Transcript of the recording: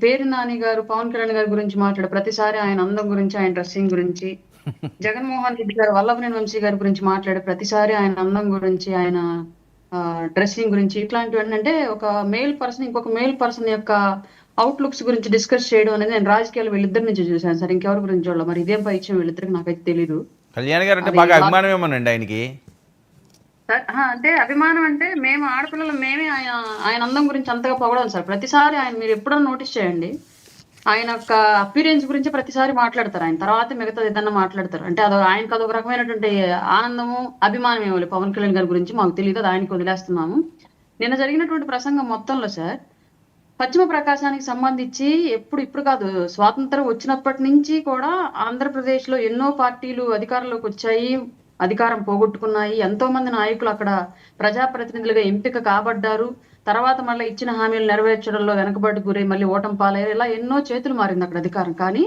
పేరు నాని గారు పవన్ కళ్యాణ్ గారి గురించి మాట్లాడే ప్రతిసారి ఆయన అందం గురించి, ఆయన డ్రెస్సింగ్ గురించి, జగన్మోహన్ రెడ్డి గారు, వల్లభనేని వంశీ గారి గురించి మాట్లాడే ప్రతిసారి ఆయన అందం గురించి, ఆయన డ్రెస్సింగ్ గురించి, ఇట్లాంటివన్నీ అంటే ఒక మేల్ పర్సన్ ఇంకొక మేల్ పర్సన్ యొక్క అవుట్లుక్స్ గురించి డిస్కస్ చేయడం అనేది నేను రాజకీయాలు వీళ్ళిద్దరి నుంచి చూశాను సార్. ఇంకెవరి గురించి చూడాలి మరి. ఇదేం పరిచయం వీళ్ళిద్దరికి నాకైతే తెలీదు. కళ్యాణ్ గారు అంటే అది బాగా అభిమానం ఏమోనండి ఆయనకి. సార్ అంటే అభిమానం అంటే మేము ఆడపిల్లలు మేమే ఆయన ఆయన అందం గురించి అంతగా పొగడాలి సార్. ప్రతిసారి ఆయన మీరు ఎప్పుడన్నా నోటీస్ చేయండి, ఆయన యొక్క అపీరియన్స్ గురించి ప్రతిసారి మాట్లాడతారు. ఆయన తర్వాత మిగతాది ఏదన్నా మాట్లాడతారు. అంటే ఆయనకు అదొక రకమైనటువంటి ఆనందము, అభిమానం ఏమో పవన్ కళ్యాణ్ గారి గురించి మాకు తెలియదు, అది ఆయనకు వదిలేస్తున్నాము. నిన్న జరిగినటువంటి ప్రసంగం మొత్తంలో సార్, పశ్చిమ ప్రకాశానికి సంబంధించి ఇప్పుడు కాదు, స్వాతంత్రం వచ్చినప్పటి నుంచి కూడా ఆంధ్రప్రదేశ్ లో ఎన్నో పార్టీలు అధికారంలోకి వచ్చాయి, అధికారం పోగొట్టుకున్నాయి. ఎంతో మంది నాయకులు అక్కడ ప్రజాప్రతినిధులుగా ఎంపిక కాబడ్డారు. తర్వాత మళ్ళీ ఇచ్చిన హామీలు నెరవేర్చడంలో వెనకబడి గురై మళ్ళీ ఓటమి పాలయ్యారు. ఇలా ఎన్నో చేతులు మారింది అక్కడ అధికారం. కానీ